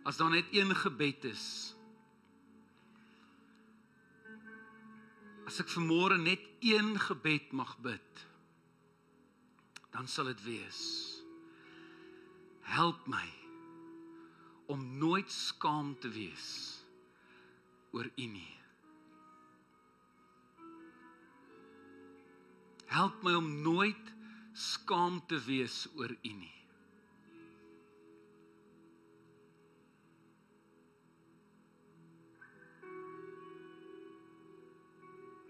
as daar net een gebed is, as ek vanmôre net een gebed mag bid, dan sal dit wees, help my om nooit skaam te wees oor U nie. Help my om nooit skaam te wees oor U nie.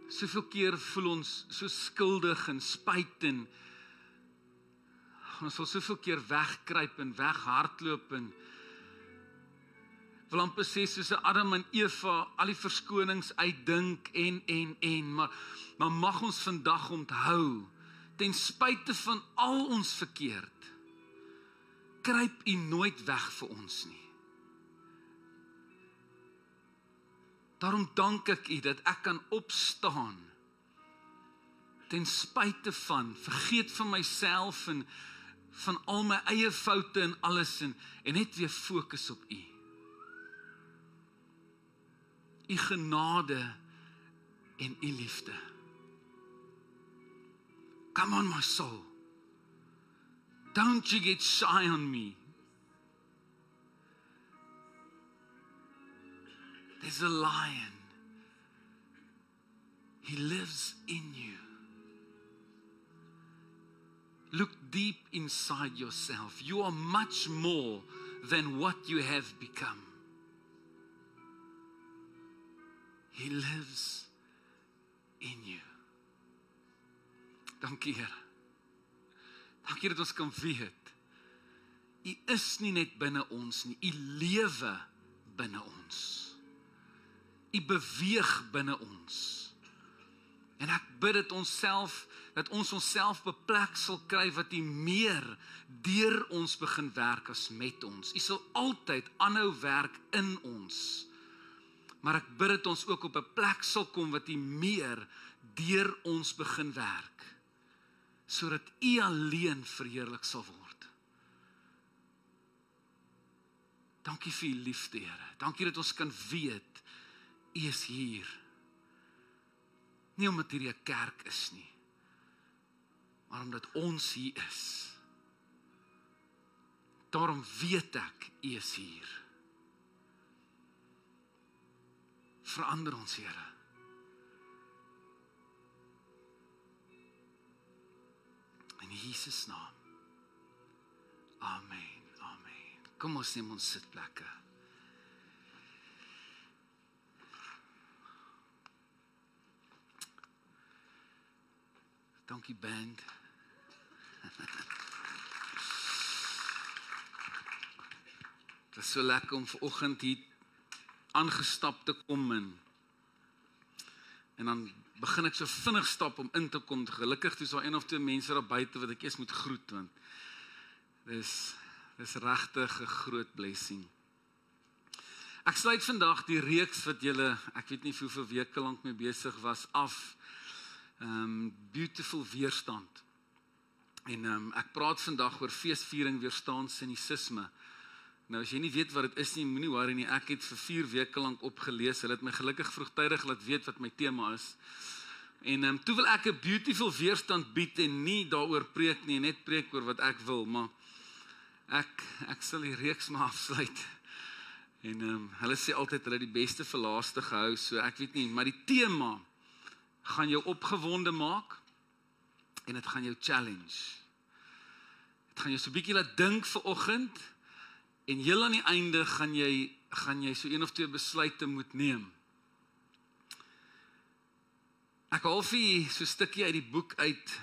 Soveel keer voel ons so skuldig en spyt en ons wil soveel keer wegkruip en weghardloop en wil amper sê soos Adam en Eva al die verskonings uitdink maar mag ons vandag onthou, ten spyte van al ons verkeerd, kruip U nooit weg vir ons nie. Daarom dank ek U dat ek kan opstaan, ten spyte van, vergeet van myself en van al my eie foute en alles en net weer fokus op U. U genade en U liefde. Come on my soul. Don't you get shy on me. There's a lion. He lives in you. Look deep inside yourself. You are much more than what you have become. He lives in you. Dankie Here. Dankie dat ons kan weet, U is nie net binne ons nie, U lewe binne ons. U beweeg binne ons. En ek bid dat ons onsself beplek sal kry wat U meer deur ons begin werk as met ons. U sal altyd aanhou werk in ons. Maar ek bid dat ons ook op 'n plek sal kom wat U meer deur ons begin werk, sodat U alleen verheerlik sal word. Dankie vir U liefde, Here. Dankie dat ons kan weet, U is hier. Nie omdat hierdie 'n kerk is nie, maar omdat ons hier is. Daarom weet ek, U is hier. Verander ons, Here. In Jesus naam. Amen, amen. Kom ons neem ons sitplekke. Dankie band. Het is so lekker om vanoggend hier aangestap te kom en dan begin ek so vinnig stap om in te kom. Gelukkig toe is daar een of twee mense daar buite wat ek eers moet groet, want dis regtig 'n groot blessing. Ek sluit vandag die reeks wat julle, ek weet nie hoeveel weke lank mee besig was, af. Beautiful weerstand. En ek praat vandag oor feesviering weerstaan sinisisme. Nou as jy nie weet wat dit is nie, moenie worry nie, ek het vir 4 weke lank opgelees, hulle het my gelukkig vroegtydig laat weet wat my tema is. En toe wil ek 'n beautiful weerstand bied en nie daaroor preek nie, net preek oor wat ek wil, maar ek sal die reeks maar afsluit. En hulle sê altyd hulle die beste vir laaste gehou, so ek weet nie, maar die tema gaan jou opgewonde maak en dit gaan jou challenge. Dit gaan jou so 'n bietjie laat dink vanoggend. En heel aan die einde gaan jy so 1 of 2 besluite moet neem. Ek haal vir jy so 'n stukkie uit die boek uit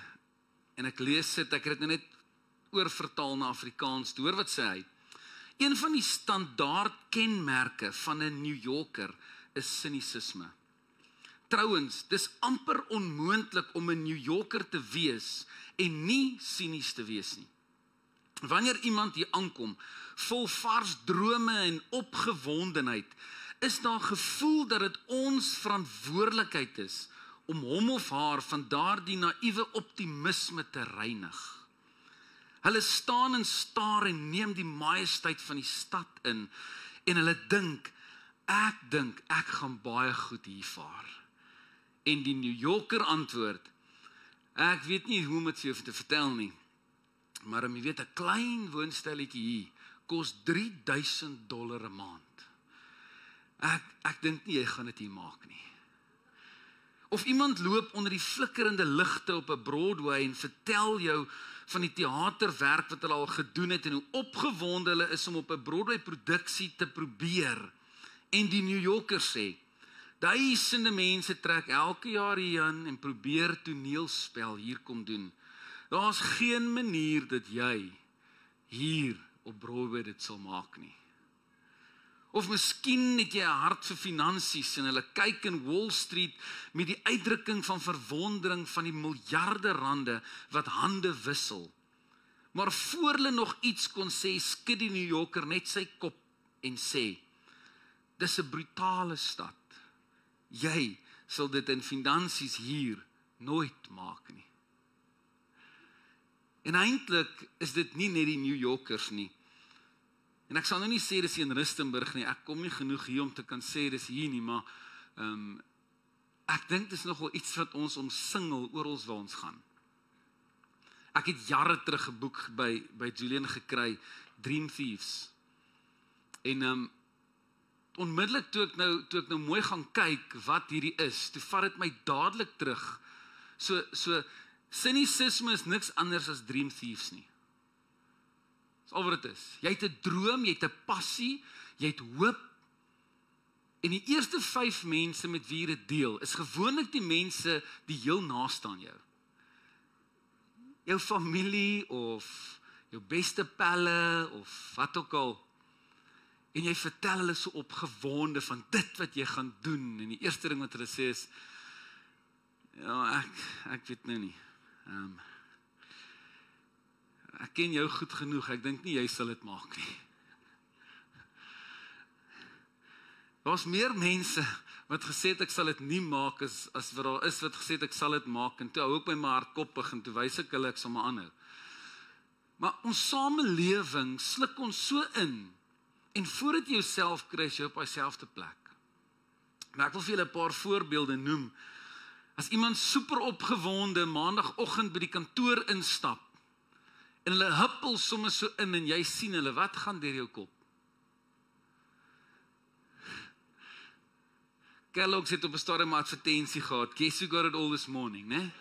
en ek lees dit, ek het dit net oorvertaal na Afrikaans. Hoor wat sê hy. Een van die standaard kenmerke van 'n New Yorker is sinisisme. Trouwens, dis amper onmoontlik om 'n New Yorker te wees en nie sinies te wees nie. Wanneer iemand hier aankom, vol vars drome en opgewondenheid, is daar gevoel dat dit ons verantwoordelikheid is om hom of haar van daardie naïewe optimisme te reinig. Hulle staan en staar en neem die majesteit van die stad in En hulle dink, ek gaan baie goed hier vaar. En die New Yorker antwoord, ek weet nie hoe om dit vir jou te vertel nie, maar jy weet, 'n klein woonstelletjie hier kos $3,000 'n maand. Ek dink nie jy gaan dit hier maak nie. Of iemand loop onder die flikkerende ligte op 'n Broadway en vertel jou van die teaterwerk wat hulle al gedoen het en hoe opgewonde hulle is om op 'n Broadway produksie te probeer. En die New Yorker sê, duisende mense trek elke jaar hierheen en probeer toneelspel hier kom doen. Daar's geen manier dat jy hier op Broadway dit sal maak nie. Of miskien het jy 'n hart vir finansies en hulle kyk in Wall Street met die uitdrukking van verwondering van die miljarde rande wat hande wissel. Maar voor hulle nog iets kon sê, skud die New Yorker net sy kop en sê, dis 'n brutale stad. Jy sal dit in finansies hier nooit maak nie. En eintlik is dit nie net die New Yorkers nie. En ek sal nou nie sê dis hier in Rustenburg nie, ek kom nie genoeg hier om te kan sê dis hier nie, maar ek dink dis nogal iets wat ons omsingel oral waar ons gaan. Ek het jare terug 'n boek by Julian gekry, Dream Thieves. En onmiddellik toe ek nou mooi gaan kyk wat hierdie is, toe vat dit my dadelik terug. So cynicisme is niks anders as Dream Thieves nie. Dis al wat dit is. Jy het 'n droom, jy het 'n passie, jy het hoop. En die eerste 5 mense met wie jy dit deel, is gewoonlik die mense die heel naaste aan jou. Jou familie of jou beste pelle of wat ook al. En jy vertel hulle so opgewonde van dit wat jy gaan doen. En die eerste ding wat hulle sê is, ja, ek weet nou nie. Ek ken jou goed genoeg, ek dink nie jy sal dit maak nie. Daar's meer mense wat gesê het ek sal dit nie maak as wat daar is wat gesê het ek sal dit maak. En toe hou ek by my hardkoppig en toe wys ek hulle ek sal maar aanhou. Maar ons samelewing sluk ons so in. En voordat jy jouself kry, is jy op dieselfde plek. Maar ek wil vir julle 'n paar voorbeelde noem. As iemand super opgewonde maandagoggend by die kantoor instap, en hulle huppel sommer so in, en jy sien hulle, wat gaan deur jou kop? Kellogg's het op 'n stadium 'n advertensie gehad, guess who got it all this morning, né?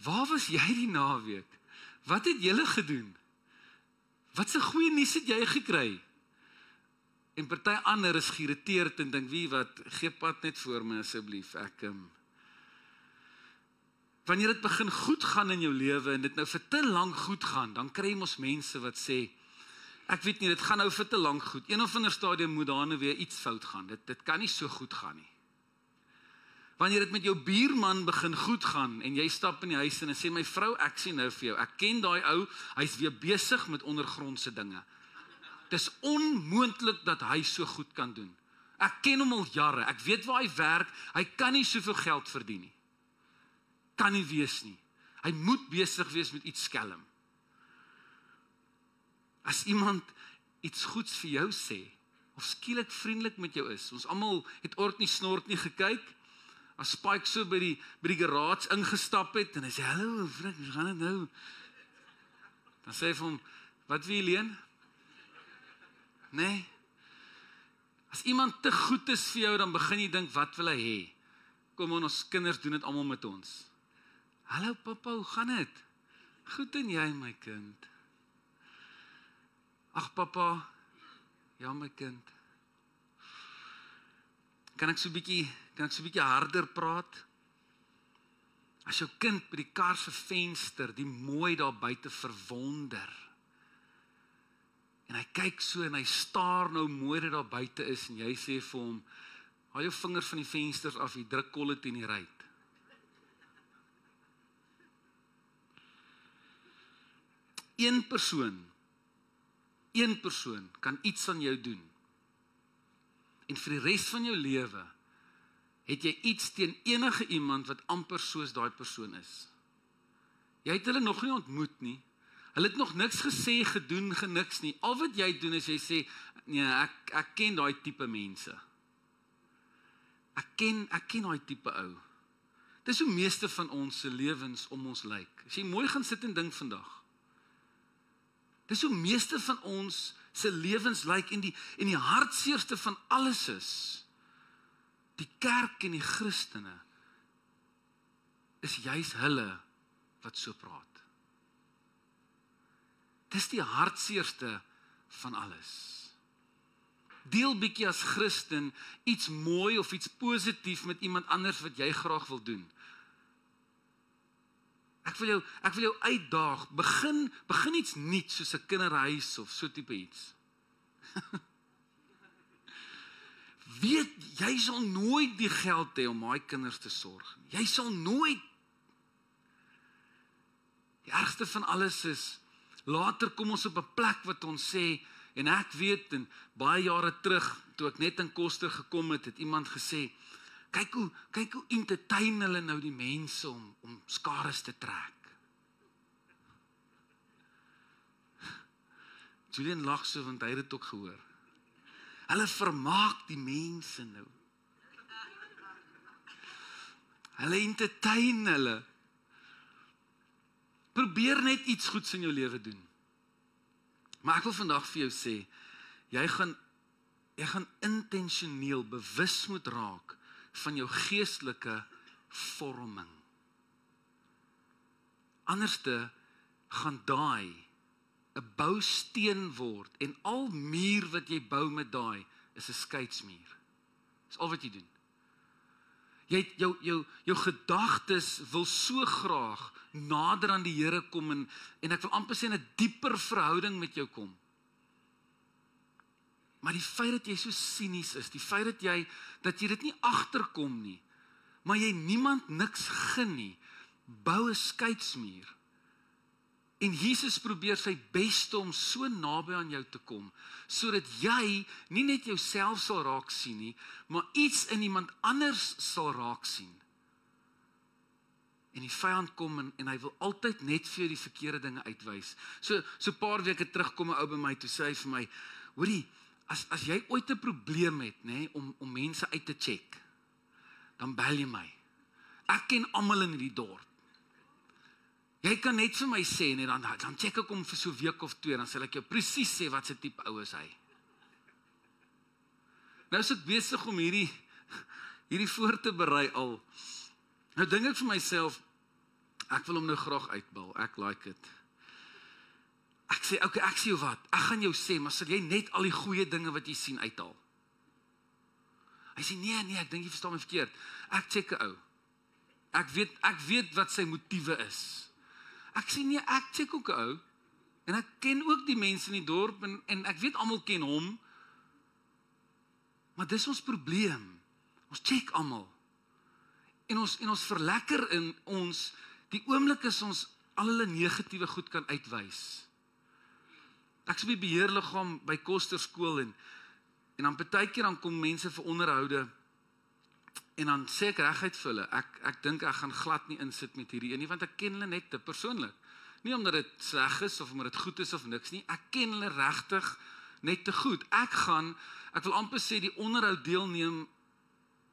Waar was jy die naweek? Wat het julle gedoen? Wat 'n goeie nuus het jy gekry? En party ander is geïrriteerd en dink, wie wat, gee pad net voor my asseblief, Wanneer dit begin goed gaan in jou lewe en dit nou vir te lank goed gaan, dan kry ons mense wat sê, ek weet nie, dit gaan nou vir te lank goed. Een of ander stadium moet daar nou weer iets fout gaan. Dit kan nie so goed gaan nie. Wanneer dit met jou buurman begin goed gaan en jy stap in die huis en sê, my vrou, ek sien nou vir jou, ek ken daai ou, hy's weer besig met ondergrondse dinge. Dis onmoontlik dat hy so goed kan doen. Ek ken hom al jare, ek weet waar hy werk, hy kan nie soveel geld verdien nie. Kan nie wees nie. Hy moet besig wees met iets skelm. As iemand iets goeds vir jou sê, of skielik vriendelik met jou is, ons almal het ooit nie snort nie gekyk, as Spike so by die garage ingestap het, en hy sê, hallo vriend, hoe gaan dit nou? Dan sê hy vir hom, wat wil jy leen? Nee. As iemand te goed is vir jou, dan begin jy dink, wat wil hy hê? Kom aan, ons kinders doen dit almal met ons. Hallo papa, hoe gaan dit? Goed en jy, my kind? Ag papa, ja my kind. Kan ek so 'n bietjie harder praat? As jou kind by die kar se venster die mooi daar buite verwonder. En hy kyk so en hy staar nou mooi dat daar buite is en jy sê vir hom, haal jou vingers van die vensters af, jy druk kolle teen die ruit. Een persoon kan iets aan jou doen. En vir die res van jou lewe het jy iets teen enige iemand wat amper soos daai persoon is. Jy het hulle nog nie ontmoet nie. Hulle het nog niks gesê, gedoen, niks nie. Al wat jy doen is jy sê, nee, ek ken daai tipe mense. Ek ken daai tipe ou. Dis hoe meeste van ons se lewens om ons lyk. As jy mooi gaan sit en dink vandag. Dis hoe meeste van ons se lewens lyk en die hartseerste van alles is, die kerk en die Christene, is juis hulle wat so praat. Dis die hartseerste van alles. Deel bietjie as Christen iets mooi of iets positief met iemand anders wat jy graag wil doen. Ek wil jou uitdaag, begin iets nuuts soos 'n kinderhuis of so tipe iets. Weet, jy sal nooit die geld hê om daai kinders te sorg. Jy sal nooit. Die ergste van alles is, later kom ons op 'n plek wat ons sê, en ek weet, en baie jare terug, toe ek net in Koster gekom het, het iemand gesê, kyk hoe entertain hulle nou die mense om skares te trek. Julian lag so, want hy het dit ook gehoor. Hulle vermaak die mense nou. Hulle entertain hulle. Probeer net iets goeds in jou lewe doen. Maar ek wil vandag vir jou sê, jy gaan intentioneel bewus moet raak van jou geestelike vorming. Anderste gaan daai 'n bousteen word en al muur wat jy bou met daai is 'n skeidsmuur. Dis al wat jy doen. Jy het jou gedagtes wil so graag nader aan die Here kom en ek wil amper sê in 'n dieper verhouding met jou kom. Maar die feit dat jy so sinies is, die feit dat jy dit nie agterkom nie, maar jy niemand niks gun nie, bou 'n skeidsmuur. En Jesus probeer sy beste om so naby aan jou te kom, sodat jy nie net jouself sal raak sien nie, maar iets in iemand anders sal raak sien. En die vyand kom en hy wil altyd net vir jou die verkeerde dinge uitwys. So 'n paar weke terug kom 'n ou by my toe sê hy vir my, hoorie, as jy ooit 'n probleem het, nê, om mense uit te check, dan bel jy my. Ek ken almal in die dorp. Jy kan net vir my sê, nee, dan check ek hom vir so 'n week of 2, dan sal ek jou presies sê wat se tipe ou is hy. Nou is ek besig om hierdie voor te berei al. Nou dink ek vir myself, ek wil hom nou graag uitbil, ek like dit. Ek sê, okay, ek sê jou wat, ek gaan jou sê, maar sal jy net al die goeie dinge wat jy sien uithaal? Hy sê, nee, ek dink jy verstaan my verkeerd. Ek check 'n ou. Ek weet wat sy motiewe is. Ek sê nee, ek check ook 'n ou, en ek ken ook die mense in die dorp, en ek weet almal ken hom, maar dis ons probleem, ons check almal, en ons verlekker in ons, die oomblik is ons al hulle negatiewe goed kan uitwys. Ek is by beheerliggaam by Kosterskool, en dan partykeer dan kom mense vir onderhoude, en dan sê ek reguit vir hulle, ek dink ek gaan glad nie insit met hierdie een nie, want ek ken hulle net te persoonlik. Nie omdat dit sleg is, of omdat dit goed is of niks nie, ek ken hulle regtig net te goed. Ek wil amper sê die onderhoud deelneem,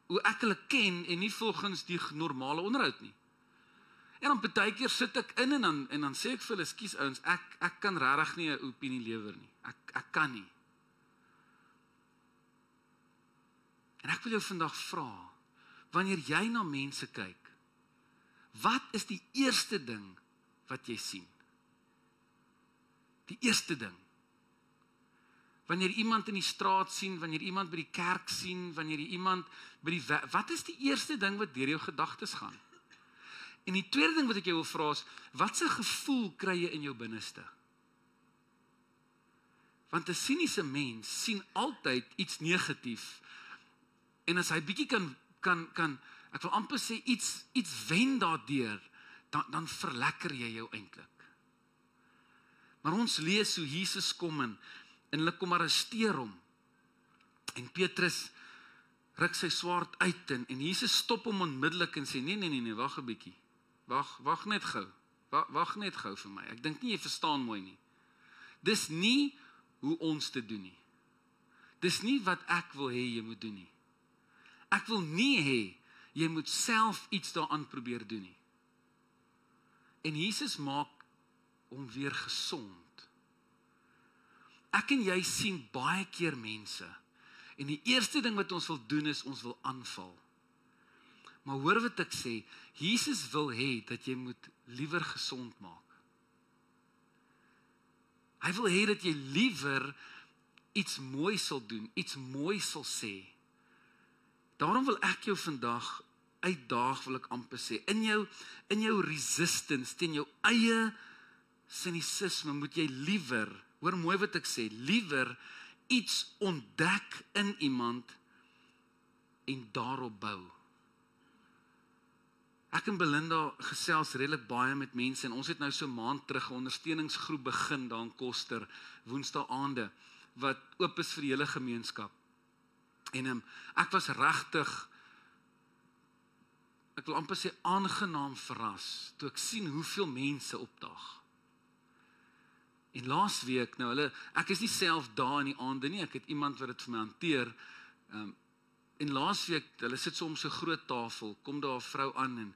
hoe ek hulle ken, en nie volgens die normale onderhoud nie. En dan partykeer sit ek in, en dan sê ek vir hulle, skus ouens, ek kan regtig nie 'n opinie lewer nie, ek kan nie. En ek wil jou vandag vra, wanneer jy na mense kyk, wat is die eerste ding wat jy sien? Die eerste ding. Wanneer iemand in die straat sien, wanneer iemand by die kerk sien, wanneer jy iemand by die wat is die eerste ding wat deur jou gedagtes gaan? En die tweede ding wat ek jou wil vra is, wat se gevoel kry jy in jou binneste? Want 'n siniese mens sien altyd iets negatief, en as hy bietjie kan ek wil amper sê iets wen daardeur, dan verlekker jy jou eintlik. Maar ons lees hoe Jesus kom en hulle kom arresteer hom. En Petrus ruk sy swaard uit en Jesus stop hom onmiddellik en sê nee, wag 'n bietjie. Wag net gou. Wag net gou vir my. Ek dink nie jy verstaan mooi nie. Dis nie hoe ons dit doen nie. Dis nie wat ek wil hê jy moet doen nie. Ek wil nie hê jy moet self iets daaraan probeer doen nie. En Jesus maak hom weer gesond. Ek en jy sien baie keer mense, en die eerste ding wat ons wil doen is, ons wil aanval. Maar hoor wat ek sê, Jesus wil hê dat jy moet liewer gesond maak. Hy wil hê dat jy liewer iets mooi sal doen, iets mooi sal sê. Daarom wil ek jou vandag uitdaag, wil ek amper sê, in jou resistance, teen jou eie sinisisme, moet jy liewer, hoor mooi wat ek sê, liewer iets ontdek in iemand en daarop bou. Ek en Belinda gesels redelik baie met mense, en ons het nou so 'n maand terug 'n ondersteuningsgroep begin daar in Koster, woensdae aande, wat oop is vir die hele gemeenskap. En ek was regtig, ek wil amper sê aangenaam verras, toe ek sien hoeveel mense opdaag. En laasweek, nou ek is nie self daar in die aande nie, ek het iemand wat dit vir my hanteer, en laasweek, hulle sit soms so 'n groot tafel, kom daar 'n vrou aan,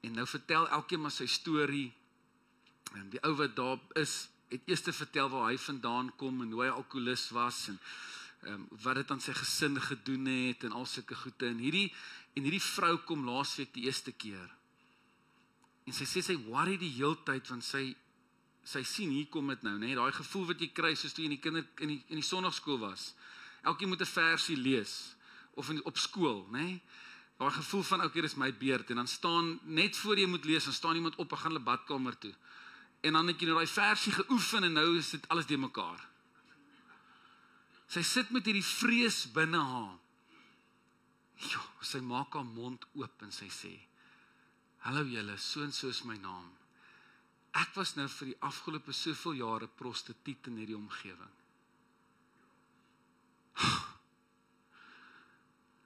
en nou vertel elkeen maar sy storie, en die ou wat daar is, het eers vertel waar hy vandaan kom, en hoe hy alkoholist was, en wat dit aan sy gesin gedoen het, en al sulke goede, en hierdie vrou kom laasweek die eerste keer, en sy sê sy worry die heeltyd, want sy sien, hier kom dit nou, daai gevoel wat jy kry, soos toe jy in die sonnaarskool was, elkeen moet 'n versie lees, of op skool, daai gevoel van, okay, dis my beurt, en dan staan, net voor jy moet lees, dan staan iemand op, en gaan hulle badkamer toe, en dan het jy nou die versie geoefen, en nou is dit alles die mekaar. Sy sit met hierdie vrees binne haar. Jo, sy maak haar mond oop, en sy sê, hallo julle, so en so is my naam. Ek was nou vir die afgelope soveel jare prostituut in hierdie omgewing.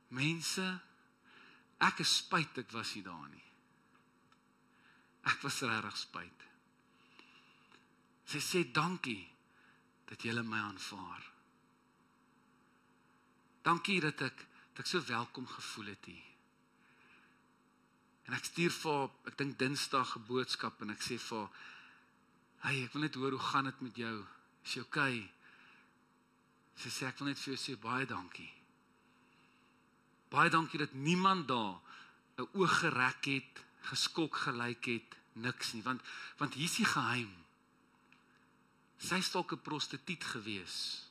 Mense, ek is spyt, ek was nie daar nie. Ek was regtig spyt. Sy sê, dankie, dat julle my aanvaar. Dankie dat ek so welkom gevoel het hier. En ek stuur vir haar, ek dink Dinsdag 'n boodskap, en ek sê vir haar, hey, ek wil net hoor, hoe gaan dit met jou? Is jy okay? Sy sê, ek wil net vir jou sê, baie dankie. Baie dankie dat niemand daar 'n oog gerek het, geskok gelyk het, niks nie, want hier is die geheim. Sy is dalk 'n prostituut gewees,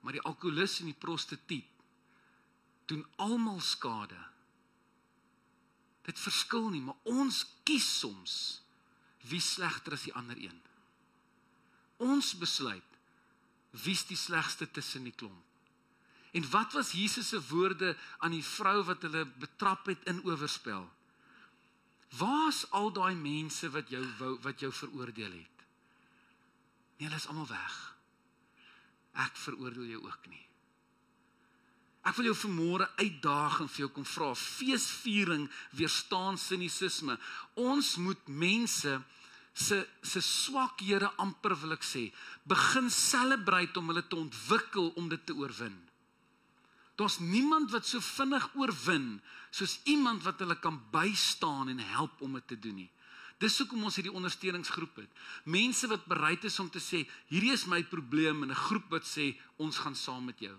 maar die alkoholist en die prostituut doen almal skade. Dit verskil nie, maar ons kies soms wie slegter as die ander een. Ons besluit wie's die slegste tussen die klomp. En wat was Jesus se woorde aan die vrou wat hulle betrap het in oorspel? Waar's al daai mense wat jou veroordeel het? Nee, hulle is almal weg. Ek veroordeel jou ook nie. Ek wil jou vanmôre uitdaag en vir jou kom vra, feesviering weerstaan sinisisme. Ons moet mense se swakhede, amper wil ek sê, begin celebrate om hulle te ontwikkel om dit te oorwin. Daar's niemand wat so vinnig oorwin soos iemand wat hulle kan bystaan en help om dit te doen nie. Dis hoekom ons hierdie ondersteuningsgroep het. Mense wat bereid is om te sê, hierdie is my probleem, en 'n groep wat sê, ons gaan saam met jou.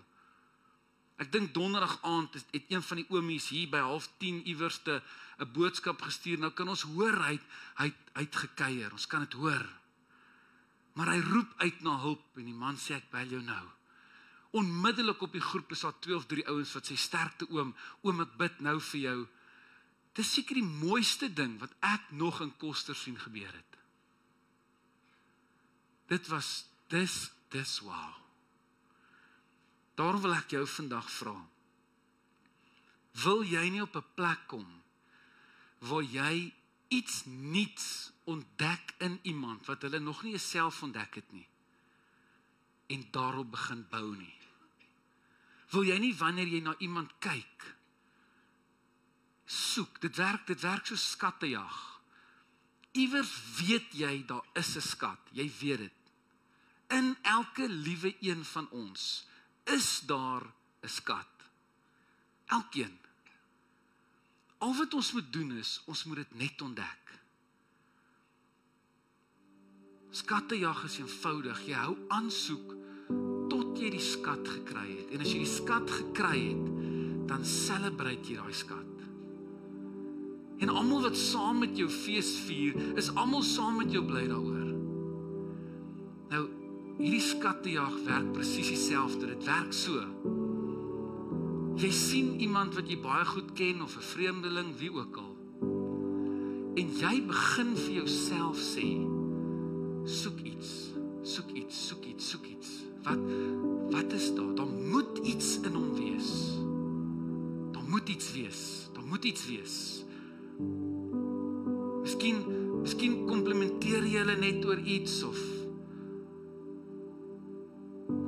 Ek dink donderdag aand het een van die oomies hier by 9:30 iewerste 'n boodskap gestuur. Nou kan ons hoor, hy het gekuier, ons kan dit hoor. Maar hy roep uit na hulp, en die man sê, ek bel jou nou. Onmiddellik op die groep is daar 2 of 3 ouens wat sê, sterkte oom, ek bid nou vir jou. Dis seker die mooiste ding wat ek nog in Koster sien gebeur het. Dis wow. Daarom wil ek jou vandag vra, wil jy nie op 'n plek kom waar jy iets nuuts ontdek in iemand wat hulle nog nie self ontdek het nie, en daarop begin bou nie? Wil jy nie wanneer jy na iemand kyk, soek, dit werk so skattejag, Iewers weet jy, daar is 'n skat. Jy weet dit. In elke liewe een van ons is daar 'n skat. Elkeen. Al wat ons moet doen is, ons moet dit net ontdek. Skattejag is eenvoudig. Jy hou aansoek tot jy die skat gekry het. En as jy die skat gekry het, dan celebrate jy daai skat. En almal wat saam met jou fees vier, is almal saam met jou bly daaroor. Nou, hierdie skattejag werk presies dieselfde. Dit werk so. Jy sien iemand wat jy baie goed ken, of 'n vreemdeling, wie ook al. En jy begin vir jouself sê, soek iets, soek iets, soek iets, soek iets. Wat is daar? Daar moet iets in hom wees. Daar moet iets wees. Daar moet iets wees. Miskien komplimenteer jy hulle net oor iets, of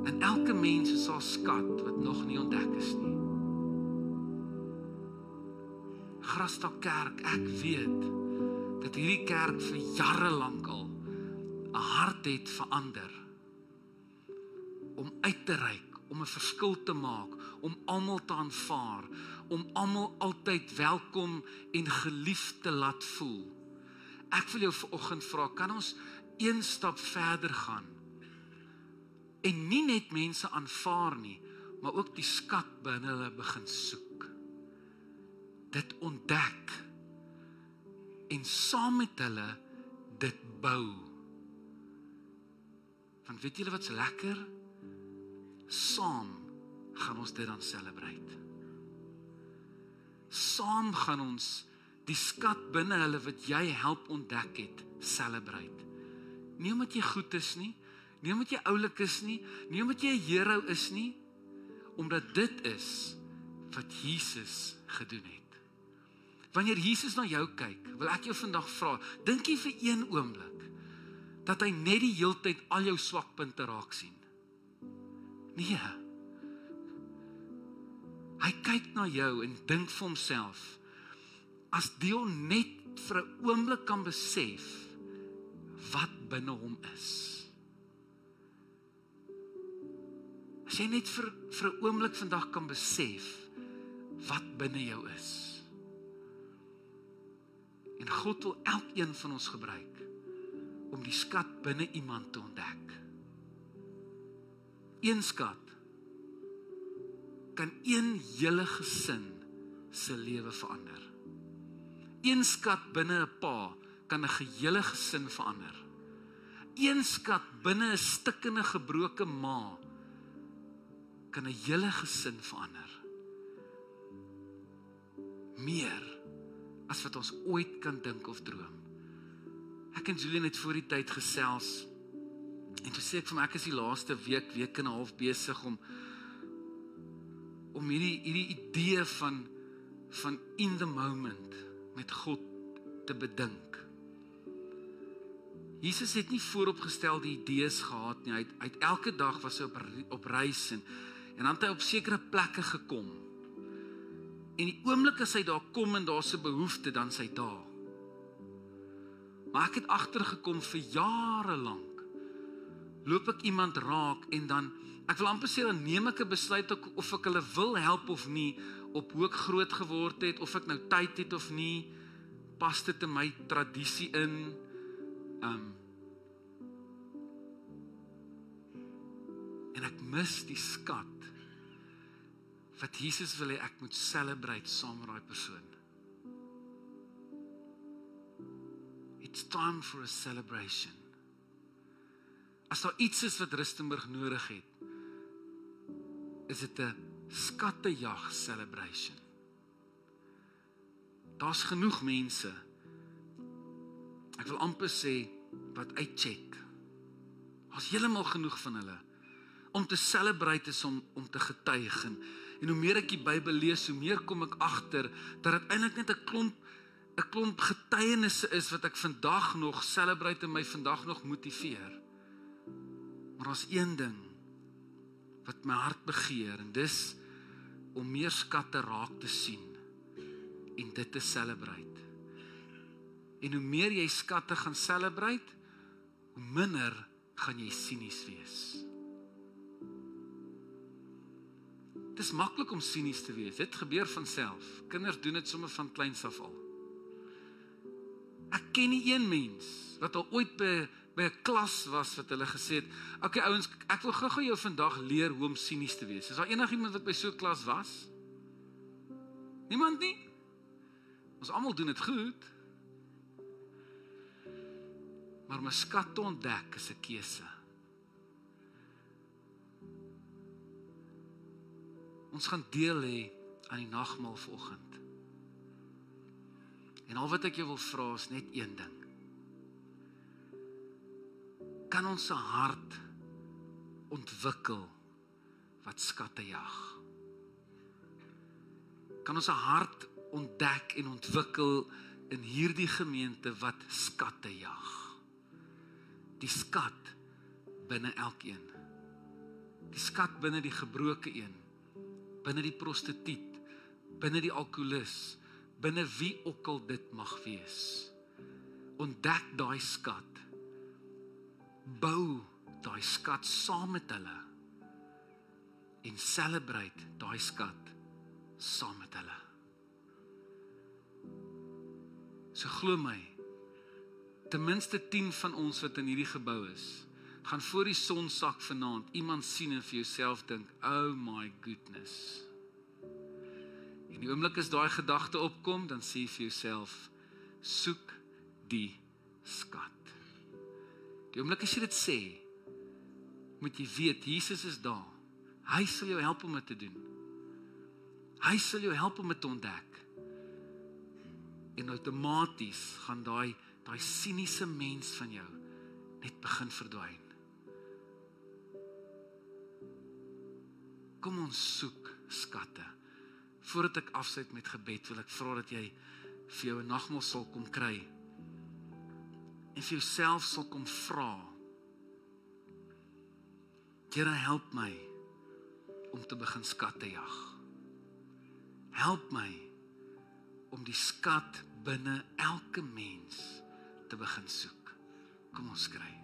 en elke mens is 'n skat wat nog nie ontdek is nie. Grasdal Kerk, ek weet dat hierdie kerk vir jare lank al 'n hart het verander om uit te reik, om 'n verskil te maak, om almal te aanvaar, om almal altyd welkom en geliefd te laat voel. Ek wil jou vanoggend vra, kan ons een stap verder gaan en nie net mense aanvaar nie, maar ook die skat binne hulle begin soek. Dit ontdek en saam met hulle dit bou. Want weet julle wat's lekker? Saam gaan ons dit dan celebrate. Saam gaan ons die skat binne hulle wat jy help ontdek het, celebrate. Nie omdat jy goed is nie, nie omdat jy oulik is nie, nie omdat jy 'n hero is nie, omdat dit is wat Jesus gedoen het. Wanneer Jesus na jou kyk, wil ek jou vandag vra, dink jy vir een oomblik dat hy net die heeltyd al jou swakpunte raak sien? Nee. Hy kyk na jou en dink vir homself, as Dion net vir 'n oomblik kan besef wat binne hom is. As jy net vir 'n oomblik vandag kan besef wat binne jou is. En God wil elkeen van ons gebruik om die skat binne iemand te ontdek. Een skat kan een hele gesin se lewe verander. Een skat binne 'n pa kan 'n gehele gesin verander. Een skat binne 'n stikkende gebroke ma kan 'n hele gesin verander. Meer as wat ons ooit kan dink of droom. Ek en Julian het voor die tyd gesels, en toe sê ek vir my, ek is die laaste week en 'n half besig om hierdie idee van in the moment met God te bedink. Jesus het nie vooropgestelde idees gehad nie, hy het elke dag was hy op reis en dan het hy op sekere plekke gekom. En die oomblik as hy daar kom en daar's 'n behoefte, dan is hy daar. Maar ek het agtergekom vir jare lank, loop ek iemand raak en dan, ek wil amper sê, dan neem ek 'n besluit of ek hulle wil help of nie, op hoe ek groot geword het, of ek nou tyd het of nie, pas dit in my tradisie in, en ek mis die skat, wat Jesus wil hê ek moet celebrate saam met daai persoon. It's time for a celebration. As daar iets is wat Rustenburg nodig het, is dit 'n skattejag celebration. Daar's genoeg mense, ek wil amper sê, wat uitcheck. Daar's heeltemal genoeg van hulle. Om te celebrate is om te getuig. En hoe meer ek die Bybel lees, hoe meer kom ek agter dat dit eintlik net 'n klomp getuienisse is wat ek vandag nog celebrate en my vandag nog motiveer. Maar daar's een ding wat my hart begeer, en dis om meer skatte raak te sien en dit te celebrate. En hoe meer jy skatte gaan celebrate, hoe minder gaan jy sinies wees. Het is maklik om sinies te wees, dit gebeur van self. Kinders doen dit sommer van kleins af al. Ek ken nie een mens wat al ooit by 'n klas was wat hulle gesê het, okay ouens, ek wil gou jou vandag leer hoe om sinies te wees. Is daar enigiemand wat by so 'n klas was? Niemand nie? Ons almal doen dit goed. Maar om 'n skat te ontdek is 'n keuse. Ons gaan deel hê aan die nagmaal vanoggend. En al wat ek jou wil vra is net een ding. Kan ons 'n hart ontwikkel wat skatte jag? Kan ons 'n hart ontdek en ontwikkel in hierdie gemeente wat skatte jag? Die skat binne elkeen. Die skat binne die gebroke een, binne die prostituut, binne die alkoholist, binne wie ook al dit mag wees. Ontdek daai skat. Bou daai skat saam met hulle en celebrate daai skat saam met hulle. So glo my, ten minste 10 van ons wat in hierdie gebou is, gaan voor die son sak vanaand iemand sien en vir jouself dink, oh my goodness. En die oomblik as daai gedagte opkom, dan sê jy vir jouself, soek die skat. Die oomblik as jy dit sê, moet jy weet, Jesus is daar. Hy sal jou help om dit te doen. Hy sal jou help om dit te ontdek. En outomaties gaan daai siniese mens van jou net begin verdwyn. Kom ons soek skatte. Voordat ek afsluit met gebed, wil ek vra dat jy vir jou 'n nagmaal sal kom kry. En vir jouself sal kom vra. Here, help my om te begin skatte jag. Help my om die skat binne elke mens te begin soek. Kom ons skry.